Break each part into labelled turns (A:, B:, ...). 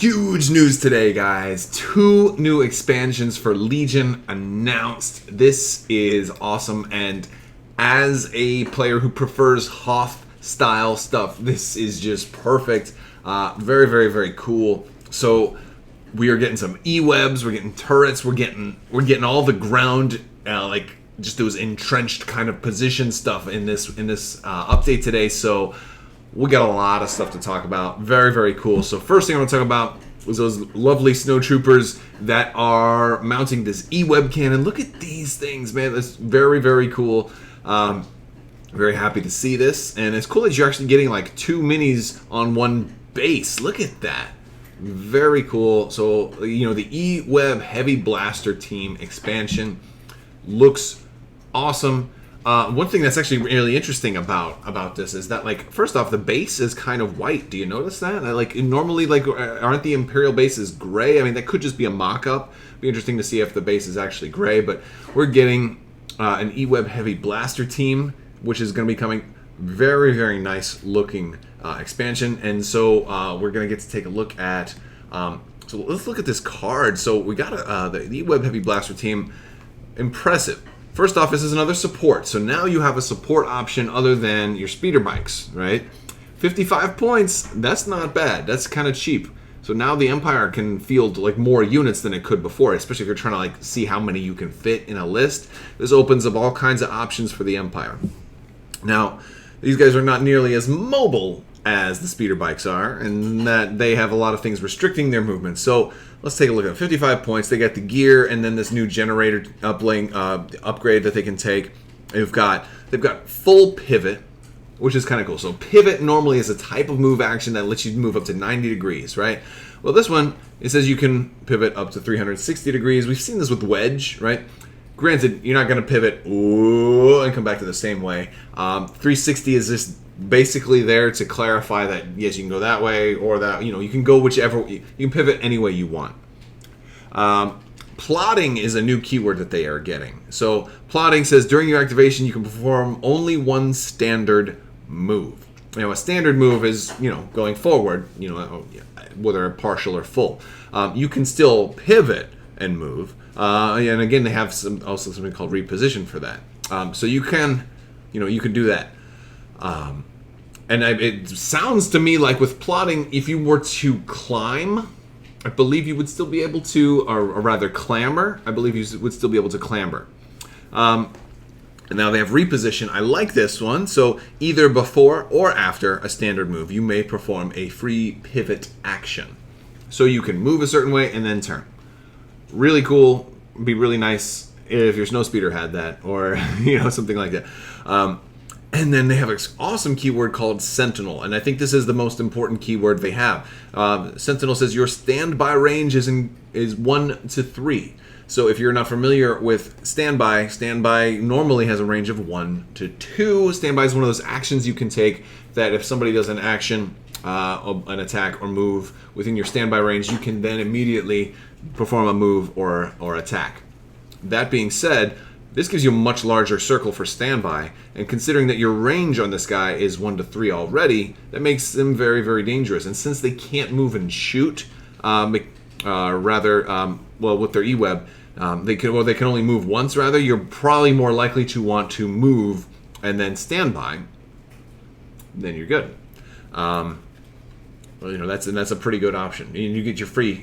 A: Huge news today, guys. 2 new expansions for Legion announced. This is awesome, and as a player who prefers Hoth-style stuff, this is just perfect. Very, very, very cool. So we are getting some E-webs, we're getting turrets, we're getting all the ground, like just those entrenched kind of position stuff in this update today. So we got a lot of stuff to talk about. Very, very cool. So first thing I want to talk about was those lovely snowtroopers that are mounting this E-web cannon. Look at these things, man. That's very, very cool. Very happy to see this. And it's cool that you're actually getting like 2 minis on one base. Look at that. Very cool. So, you know, the E-web Heavy Blaster Team expansion looks awesome. One thing that's actually really interesting about this is that, like, first off, the base is kind of white. Do you notice that? Like, normally, like, aren't the Imperial bases gray? I mean, that could just be a mock-up. Be interesting to see if the base is actually gray. But we're getting an E-web Heavy Blaster Team, which is going to be coming. Very, very nice looking expansion. And so we're going to get to take a look at. So let's look at this card. So we got the E-web Heavy Blaster Team. Impressive. First off, this is another support. So now you have a support option other than your speeder bikes, right? 55 points, that's not bad. That's kind of cheap. So now the Empire can field like more units than it could before, especially if you're trying to like see how many you can fit in a list. This opens up all kinds of options for the Empire. Now, these guys are not nearly as mobile as the speeder bikes are, and that they have a lot of things restricting their movement. So let's take a look at 55 points. They got the gear and then this new generator upgrade that they can take. They've got full pivot, which is kind of cool. So pivot normally is a type of move action that lets you move up to 90 degrees, right? Well, this one, it says you can pivot up to 360 degrees. We've seen this with wedge, right? Granted, you're not going to pivot and come back to the same way. 360 is just basically there to clarify that, yes, you can go that way or that, you know, you can go whichever, you can pivot any way you want. Plotting is a new keyword that they are getting. So plotting says during your activation, you can perform only one standard move. You know, a standard move is, you know, going forward, you know, whether partial or full. You can still pivot and move. And again, they have also something called reposition for that. So you can, you know, you can do that. And it sounds to me like with plotting, if you were to climb, I believe you would still be able to, or rather clamber. I believe you would still be able to clamber. And now they have reposition. I like this one. So either before or after a standard move, you may perform a free pivot action. So you can move a certain way and then turn. Really cool. Be really nice if your snowspeeder had that, or you know, something like that. And then they have an awesome keyword called Sentinel, and I think this is the most important keyword they have. Sentinel says your standby range is 1 to 3. So if you're not familiar with standby normally has a range of 1 to 2. Standby is one of those actions you can take that if somebody does an action, an attack or move within your standby range, you can then immediately perform a move or attack. That being said, this gives you a much larger circle for standby, and considering that your range on this guy is 1 to 3 already, that makes them very, very dangerous. And since they can't move and shoot, well, with their E-web, they can only move once. Rather, you're probably more likely to want to move and then standby. Then you're good. Well, you know, that's a pretty good option. And you get your free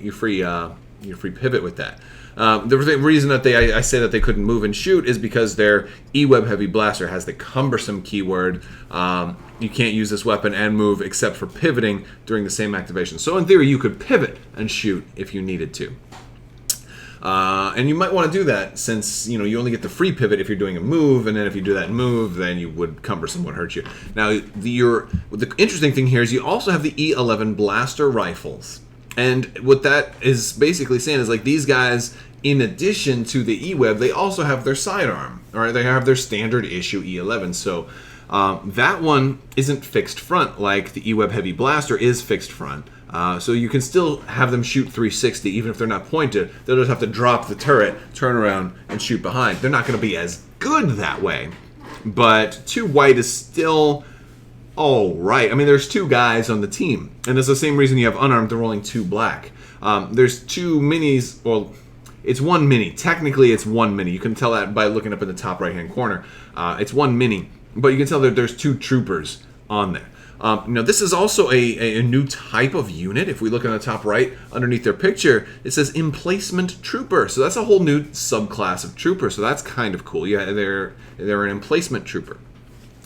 A: pivot with that. The reason that I say that they couldn't move and shoot is because their E-web Heavy Blaster has the cumbersome keyword. You can't use this weapon and move except for pivoting during the same activation. So in theory, you could pivot and shoot if you needed to. And you might want to do that since, you know, you only get the free pivot if you're doing a move, and then if you do that move, then you would cumbersome would hurt you. Now, the interesting thing here is you also have the E11 Blaster Rifles. And what that is basically saying is, like, these guys, in addition to the E-web, they also have their sidearm. All right, they have their standard issue E11. So that one isn't fixed front like the E-web Heavy Blaster is fixed front. So you can still have them shoot 360 even if they're not pointed. They'll just have to drop the turret, turn around, and shoot behind. They're not going to be as good that way. But 2 white is still all right. I mean, there's 2 guys on the team, and it's the same reason you have unarmed. They're rolling 2 black. There's 2 minis. Well, it's 1 mini. Technically, it's 1 mini. You can tell that by looking up in the top right-hand corner. It's 1 mini, but you can tell that there's 2 troopers on there. Now, this is also a new type of unit. If we look on the top right, underneath their picture, it says Emplacement Trooper. So that's a whole new subclass of trooper. So that's kind of cool. Yeah, they're an emplacement trooper.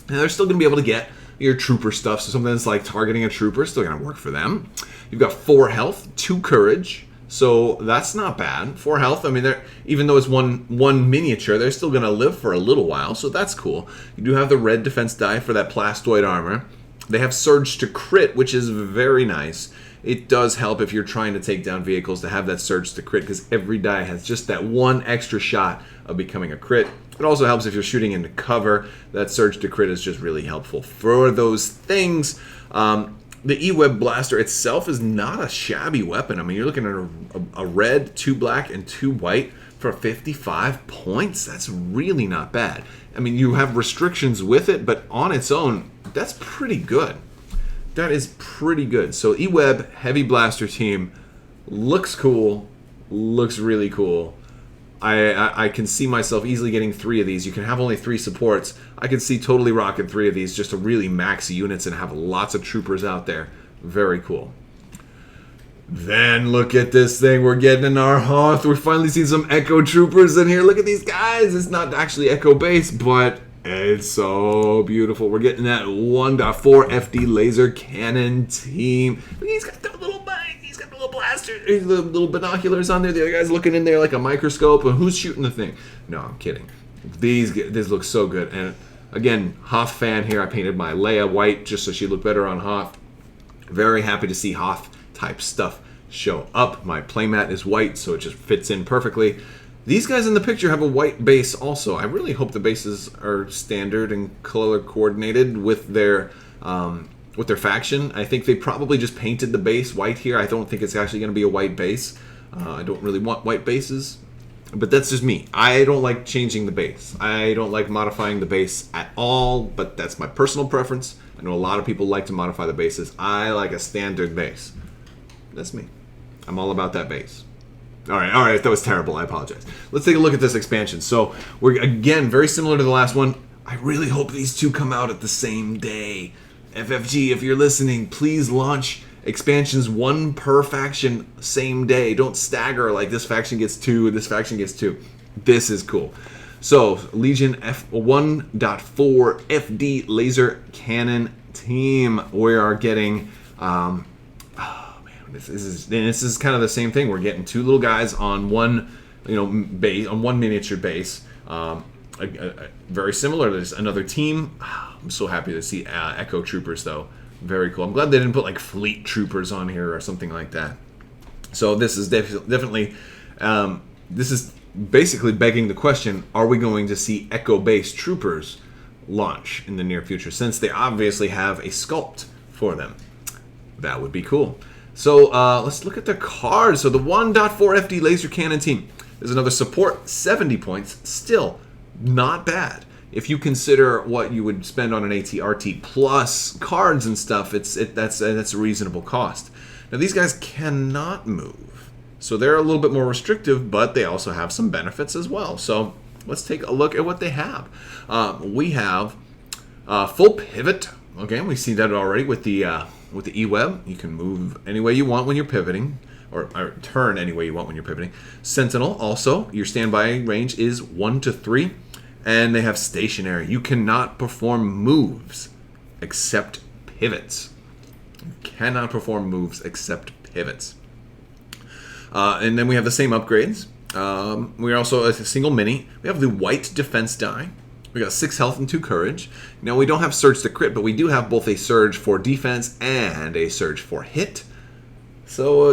A: And they're still going to be able to get your trooper stuff. So something that's like targeting a trooper is still going to work for them. You've got 4 health, 2 courage. So that's not bad. 4 health. I mean, even though it's one miniature, they're still going to live for a little while. So that's cool. You do have the red defense die for that plastoid armor. They have surge to crit, which is very nice. It does help if you're trying to take down vehicles to have that surge to crit, because every die has just that 1 extra shot of becoming a crit. It also helps if you're shooting into cover. That surge to crit is just really helpful for those things. The E11 Blaster itself is not a shabby weapon. I mean, you're looking at a red, 2 black, and 2 white for 55 points. That's really not bad. I mean, you have restrictions with it, but on its own, that's pretty good. That is pretty good. So E11 Heavy Blaster Team looks cool, looks really cool. I can see myself easily getting 3 of these. You can have only 3 supports. I can see totally rocking 3 of these just to really max units and have lots of troopers out there. Very cool. Then look at this thing. We're getting in our Hoth. We're finally seeing some Echo troopers in here. Look at these guys. It's not actually Echo base, but it's so beautiful. We're getting that 1.4 FD laser cannon team. He's got the little bike. He's got the little blaster. The little binoculars on there. The other guy's looking in there like a microscope. And who's shooting the thing? No, I'm kidding. This looks so good. And again, Hoth fan here. I painted my Leia white just so she looked better on Hoth. Very happy to see Hoth type stuff show up. My playmat is white, so it just fits in perfectly. These guys in the picture have a white base also. I really hope the bases are standard and color coordinated with their faction. I think they probably just painted the base white here. I don't think it's actually going to be a white base. I don't really want white bases, but that's just me. I don't like changing the base. I don't like modifying the base at all, but that's my personal preference. I know a lot of people like to modify the bases. I like a standard base. That's me. I'm all about that base. All right, that was terrible. I apologize. Let's take a look at this expansion. So we're, again, very similar to the last one. I really hope these 2 come out at the same day. FFG, if you're listening, please launch expansions 1 per faction same day. Don't stagger like this faction gets 2, this faction gets 2. This is cool. So Legion F1.4 FD laser cannon team. We are getting... This is kind of the same thing. We're getting 2 little guys on one, base, on 1 miniature base. Very similar to this. Another team. I'm so happy to see Echo Troopers, though. Very cool. I'm glad they didn't put like Fleet Troopers on here or something like that. So this is definitely, this is basically begging the question: are we going to see Echo-based Troopers launch in the near future? Since they obviously have a sculpt for them, that would be cool. So let's look at the cards. So the 1.4 FD laser cannon team. There's another support, 70 points. Still not bad. If you consider what you would spend on an AT-RT plus cards and stuff, that's a reasonable cost. Now these guys cannot move, so they're a little bit more restrictive, but they also have some benefits as well. So let's take a look at what they have. We have full pivot. Okay, we see that already with the E-Web. You can move any way you want when you're pivoting, or turn any way you want when you're pivoting. Sentinel also, your standby range is 1 to 3, and they have stationary. You cannot perform moves except pivots. You cannot perform moves except pivots. And then we have the same upgrades. We're also a single mini. We have the white defense die. We got 6 health and 2 courage. Now we don't have surge to crit, but we do have both a surge for defense and a surge for hit. So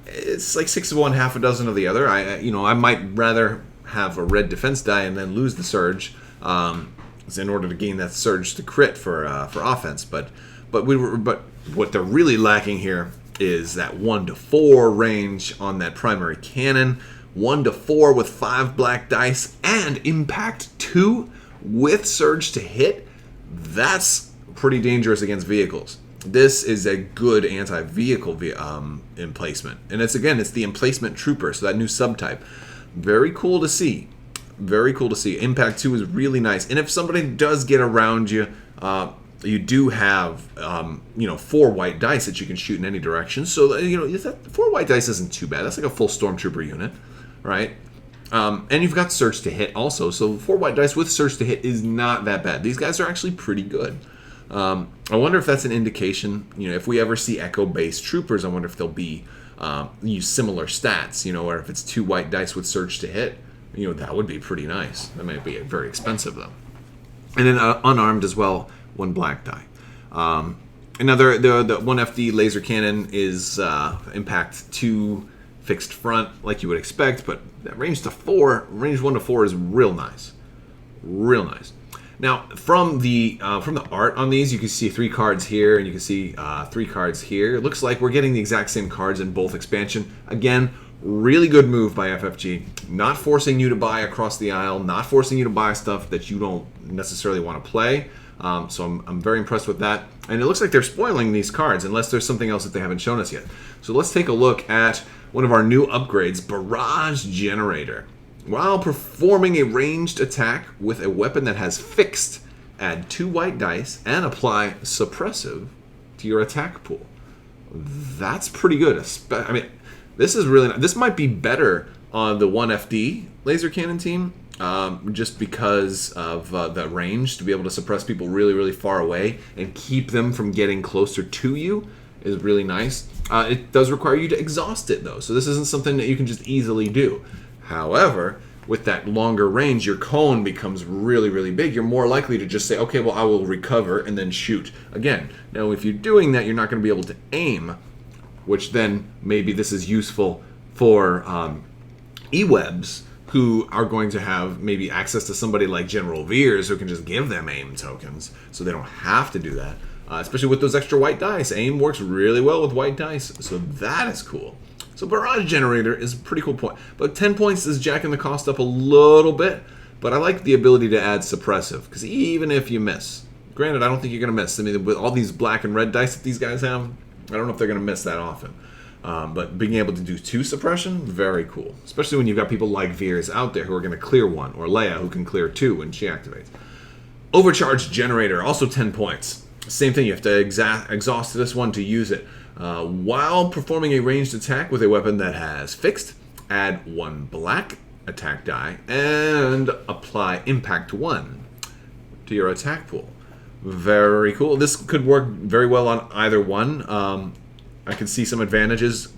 A: it's like 6 of one, half a dozen of the other. I might rather have a red defense die and then lose the surge, in order to gain that surge to crit for offense. But what they're really lacking here is that 1 to 4 range on that primary cannon. 1 to 4 with 5 black dice and impact 2. With surge to hit, that's pretty dangerous against vehicles. This is a good anti-vehicle emplacement. And it's the emplacement trooper, so that new subtype. Very cool to see. Very cool to see. Impact 2 is really nice. And if somebody does get around you, you do have, 4 white dice that you can shoot in any direction. So, 4 white dice isn't too bad. That's like a full Stormtrooper unit, right? And you've got Surge to Hit also. So 4 white dice with Surge to Hit is not that bad. These guys are actually pretty good. I wonder if that's an indication, if we ever see Echo-based troopers, I wonder if they'll be use similar stats, or if it's 2 white dice with Surge to Hit, that would be pretty nice. That might be very expensive, though. And then unarmed as well, 1 black die. Another, the 1FD laser cannon is impact 2 fixed front, like you would expect, but that range 1 to 4 is real nice. Real nice. Now, from the art on these, you can see 3 cards here, and you can see 3 cards here. It looks like we're getting the exact same cards in both expansion. Again, really good move by FFG. Not forcing you to buy across the aisle, not forcing you to buy stuff that you don't necessarily want to play. So I'm very impressed with that. And it looks like they're spoiling these cards, unless there's something else that they haven't shown us yet. So let's take a look at one of our new upgrades, Barrage Generator. While performing a ranged attack with a weapon that has fixed, add 2 white dice and apply suppressive to your attack pool. That's pretty good. I mean, this might be better on the 1FD laser cannon team, just because of the range to be able to suppress people really, really far away and keep them from getting closer to you is really nice. It does require you to exhaust it, though, so this isn't something that you can just easily do. However, with that longer range, your cone becomes really, really big. You're more likely to just say, okay, well, I will recover and then shoot again. Now, if you're doing that, you're not going to be able to aim, which then maybe this is useful for E-Webs, who are going to have maybe access to somebody like General Veers who can just give them aim tokens, so they don't have to do that. Especially with those extra white dice. Aim works really well with white dice, so that is cool. So Barrage Generator is a pretty cool point. But 10 points is jacking the cost up a little bit, but I like the ability to add suppressive, because even if you miss, granted, I don't think you're going to miss. I mean, with all these black and red dice that these guys have, I don't know if they're going to miss that often. But being able to do 2 suppression, very cool. Especially when you've got people like Veers out there who are going to clear 1, or Leia who can clear 2 when she activates. Overcharge Generator, also 10 points. Same thing, you have to exhaust this one to use it. While performing a ranged attack with a weapon that has fixed, add 1 black attack die and apply impact 1 to your attack pool. Very cool. This could work very well on either one. I can see some advantages.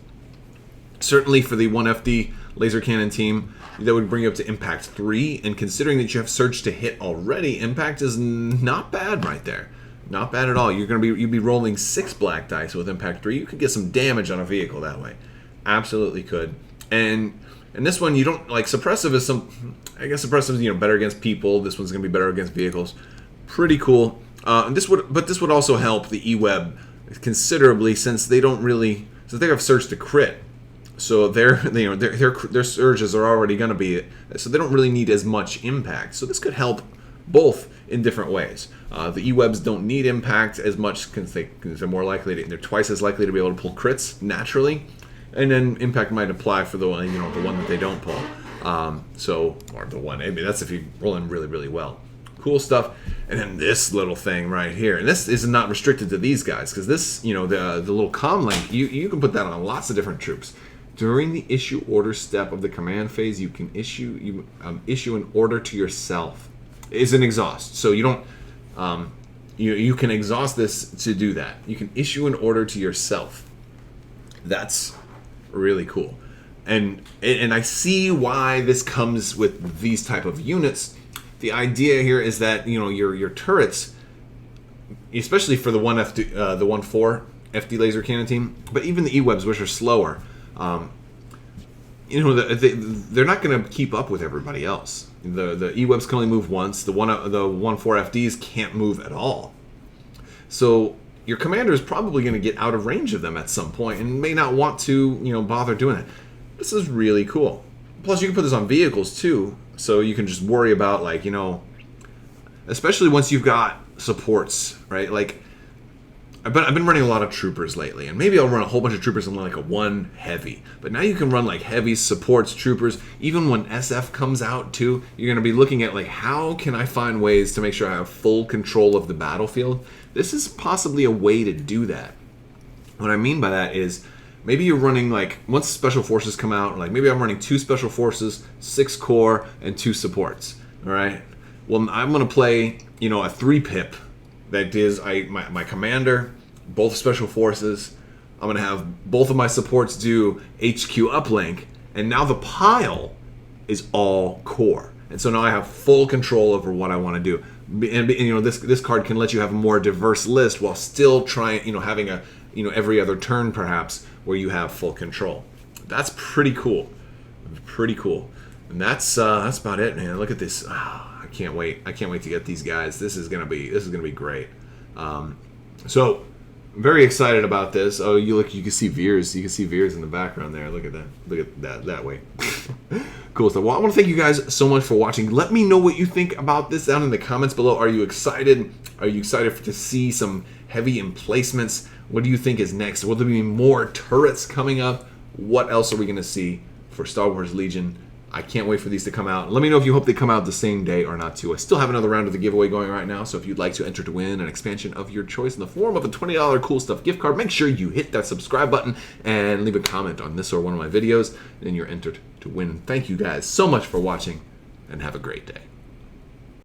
A: Certainly for the 1FD laser cannon team, that would bring you up to impact 3. And considering that you have Surge to Hit already, impact is not bad right there. Not bad at all. You'd be rolling 6 black dice with impact 3. You could get some damage on a vehicle that way. Absolutely could. And this one, you don't like suppressive is some. I guess suppressive is better against people. This one's gonna be better against vehicles. Pretty cool. This would also help the E-Web considerably, since they have Surge to crit. So their surges are already gonna be, so they don't really need as much impact. So this could help both in different ways. The E-Webs don't need impact as much because they're more likely they're twice as likely to be able to pull crits naturally, and then impact might apply for the one the one that they don't pull. Or the one, maybe that's if you roll in really, really well. Cool stuff. And then this little thing right here, and this is not restricted to these guys, because this the little comm link, you can put that on lots of different troops. During the issue order step of the command phase, you can issue an order to yourself. Is an exhaust, so you don't you can exhaust this to do that. You can issue an order to yourself. That's really cool, and I see why this comes with these type of units. The idea here is that your turrets, especially for the 1FD, the 1-4 FD laser cannon team, but even the E-Webs, which are slower, they're not going to keep up with everybody else. The E-Webs can only move once. The 1-4 FDs can't move at all. So your commander is probably going to get out of range of them at some point and may not want to bother doing it. This is really cool. Plus, you can put this on vehicles too, so you can just worry about especially once you've got supports, right? Like, I've been running a lot of troopers lately, and maybe I'll run a whole bunch of troopers and like a 1 heavy. But now you can run like heavy supports, troopers. Even when SF comes out too, you're going to be looking at like, how can I find ways to make sure I have full control of the battlefield? This is possibly a way to do that. What I mean by that is, maybe you're running like, once special forces come out, like maybe I'm running 2 special forces, 6 core, and 2 supports. All right. Well, I'm going to play, you know, a 3-pip. That is, my commander, both special forces. I'm going to have both of my supports do HQ uplink, and now the pile is all core. And so now I have full control over what I want to do. And you know, this card can let you have a more diverse list while still trying, you know, having a, you know, every other turn perhaps where you have full control. That's pretty cool. Pretty cool. And that's about it, man. Look at this. I can't wait. I can't wait to get these guys. This is gonna be great. So I'm very excited about this. Oh, you can see Veers. You can see Veers in the background there. Look at that. Look at that way. Cool stuff. Well, I want to thank you guys so much for watching. Let me know what you think about this down in the comments below. Are you excited? Are you excited to see some heavy emplacements? What do you think is next? Will there be more turrets coming up? What else are we going to see for Star Wars Legion? I can't wait for these to come out. Let me know if you hope they come out the same day or not too. I still have another round of the giveaway going right now, so if you'd like to enter to win an expansion of your choice in the form of a $20 Cool Stuff gift card, make sure you hit that subscribe button and leave a comment on this or one of my videos, and you're entered to win. Thank you guys so much for watching, and have a great day.